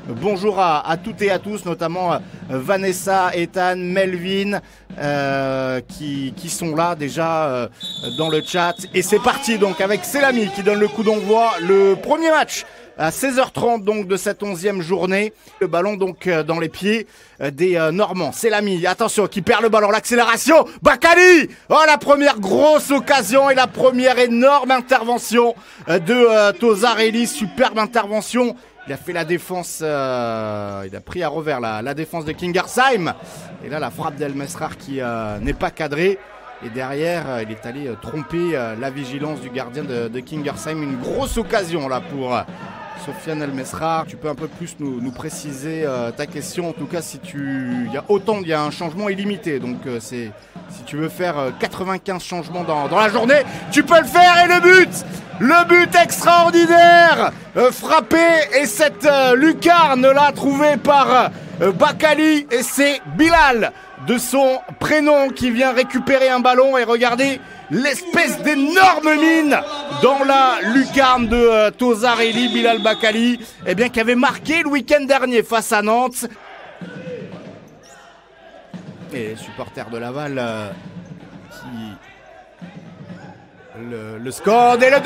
bonjour à toutes et à tous, notamment Vanessa, Ethan, Melvin, qui sont là déjà dans le chat. Et c'est parti donc avec Selami qui donne le coup d'envoi, le premier match à 16h30 donc de cette 11e journée. Le ballon donc dans les pieds des Normands. Selami, attention, qui perd le ballon, l'accélération. Bakali, oh, la première grosse occasion et la première énorme intervention de Tozarelli. Superbe intervention. Il a fait la défense, il a pris à revers la défense de Kingersheim. Et là, la frappe d'El Mesrar qui n'est pas cadrée. Et derrière, il est allé tromper la vigilance du gardien de Kingersheim. Une grosse occasion là pour Sofiane El Mesrar. Tu peux un peu plus nous préciser ta question. En tout cas, si il y a un changement illimité. Donc, si tu veux faire 95 changements dans la journée, tu peux le faire. Et le but extraordinaire, frappé. Et cette lucarne là trouvée par Bakali. Et c'est Bilal de son prénom qui vient récupérer un ballon. Et regardez l'espèce d'énorme mine dans la lucarne de Tozarelli, Bilal Bakali, qui avait marqué le week-end dernier face à Nantes. Et les supporters de Laval le score et le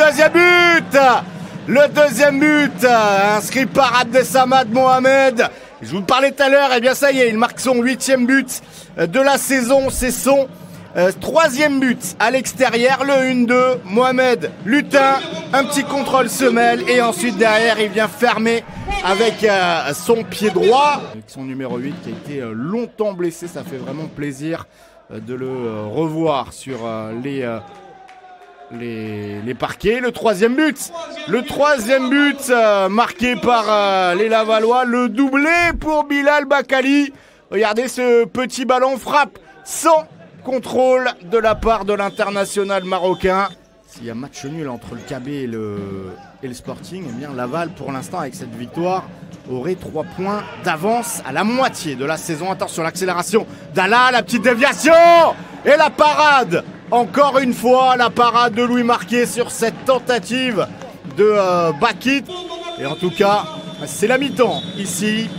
deuxième but inscrit par Abdesamad Mohamed. Je vous parlais tout à l'heure, ça y est, il marque son 8e but de la saison. C'est son 3e but à l'extérieur, le 1-2, Mohamed Lutin, un petit contrôle semelle et ensuite derrière il vient fermer avec son pied droit. Avec son numéro 8 qui a été longtemps blessé, ça fait vraiment plaisir de le revoir sur les parquets. Le troisième but marqué par les Lavallois, le doublé pour Bilal Bakali. Regardez ce petit ballon, frappe sans contrôle de la part de l'international marocain. S'il y a match nul entre le KB et le Sporting, Laval pour l'instant avec cette victoire aurait 3 points d'avance à la moitié de la saison. Attention, l'accélération d'Ala, la petite déviation et la parade. Encore une fois, la parade de Louis Marquet sur cette tentative de Bakit. Et en tout cas, c'est la mi-temps ici.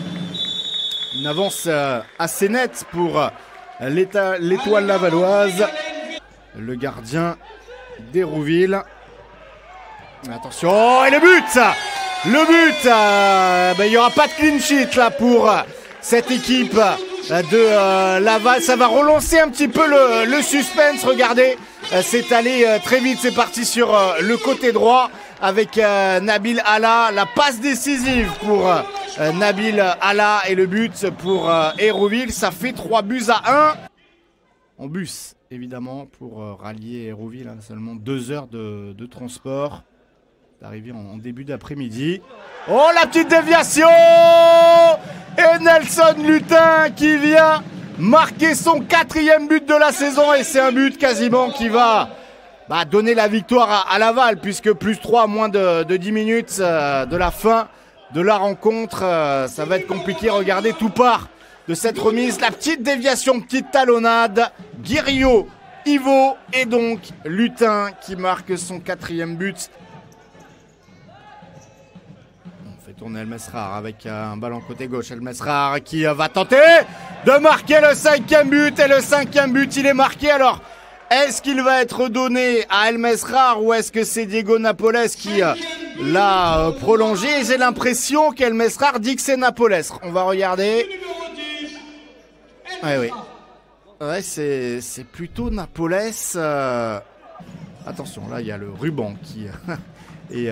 Une avance assez nette pour l'étoile lavalloise. Le gardien d'Hérouville. Attention, et le but, il n'y aura pas de clean sheet là pour cette équipe de Laval. Ça va relancer un petit peu le suspense. Regardez, c'est allé très vite. C'est parti sur le côté droit avec Nabil Allah. La passe décisive pour Nabil Allah et le but pour Hérouville. Ça fait 3-1 en bus, évidemment, pour rallier Hérouville. Seulement 2 heures de transport. D'arriver en début d'après-midi. Oh, la petite déviation! Et Nelson Lutin qui vient marquer son 4e but de la saison. Et c'est un but quasiment qui va donner la victoire à Laval, puisque plus 3 à moins de 10 minutes de la fin de la rencontre. Ça va être compliqué. Regardez, tout part de cette remise. La petite déviation, petite talonnade. Guiriot, Ivo et donc Lutin qui marque son 4e but. Tourner El Mesrar avec un ballon côté gauche. El Mesrar qui va tenter de marquer le 5e but. Et le 5e but, il est marqué. Alors, est-ce qu'il va être donné à El Mesrar ou est-ce que c'est Diego Napoles qui l'a prolongé? J'ai l'impression qu'El Mesrar dit que c'est Napoles. On va regarder. Oui. Ouais, c'est plutôt Napoles. Attention, là, il y a le ruban qui... Et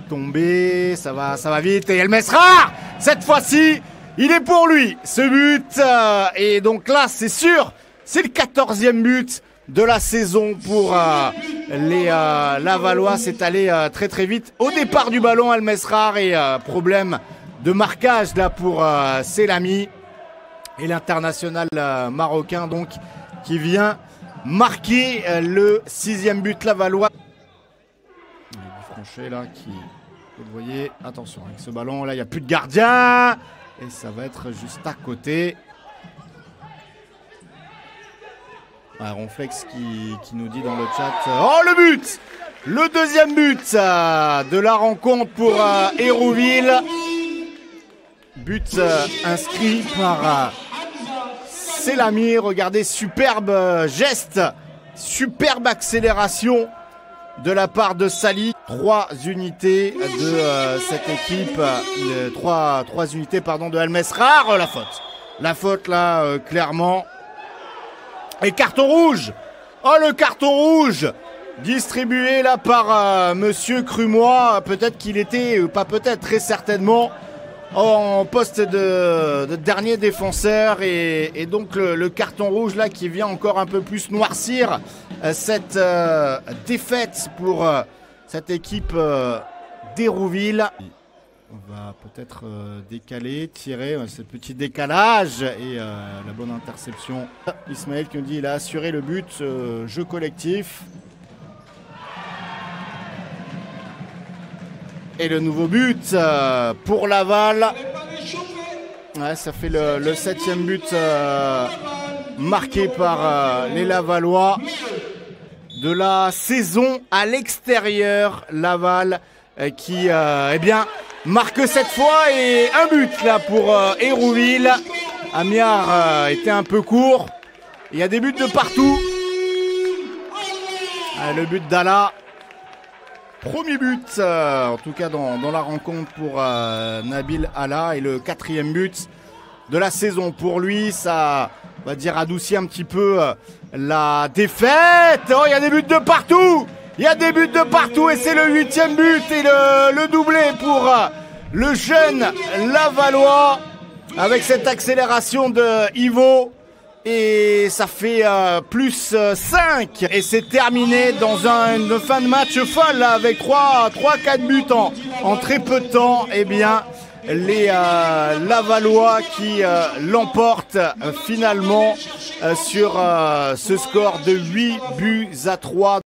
tombé, ça va vite. Et El Mesrar, cette fois-ci, il est pour lui, ce but. Et donc là, c'est sûr, c'est le 14e but de la saison pour les Lavallois. C'est allé très très vite. Au départ du ballon, El Mesrar et problème de marquage là pour Selami. Et l'international marocain donc qui vient marquer le 6e but lavallois. Là qui, vous le voyez, attention avec ce ballon là, il n'y a plus de gardien et ça va être juste à côté. Ronflex qui nous dit dans le chat, oh le but, le 2e but de la rencontre pour Hérouville. but inscrit par Selami. Regardez, superbe geste, superbe accélération de la part de Sali. 3 unités de cette équipe, 3 unités pardon, de El Mesrar. La faute là, clairement. Et carton rouge. Oh, le carton rouge distribué là par Monsieur Crumois. Peut-être qu'il était, pas peut-être, très certainement en poste de dernier défenseur. Et donc le carton rouge là qui vient encore un peu plus noircir cette défaite pour cette équipe d'Hérouville. On va peut-être décaler, tirer ce petit décalage et la bonne interception. Ismaël qui nous dit qu'il a assuré le but, jeu collectif. Et le nouveau but pour Laval. Ouais, ça fait le 7e but marqué par les Lavallois de la saison à l'extérieur. Laval qui eh bien, marque cette fois et un but là pour Hérouville. Amiard était un peu court. Il y a des buts de partout. Le but d'Ala. Premier but, en tout cas dans la rencontre pour Nabil Ala. Et le 4e but de la saison pour lui. Ça, on va dire, adoucit un petit peu la défaite. Oh, il y a des buts de partout. Il y a des buts de partout et c'est le 8e but et le doublé pour le jeune Lavallois avec cette accélération de Ivo. Et ça fait plus 5 et c'est terminé dans une fin de match folle là, avec 3-4 buts en très peu de temps. Eh bien, les Lavallois qui l'emportent finalement sur ce score de 8 buts à 3.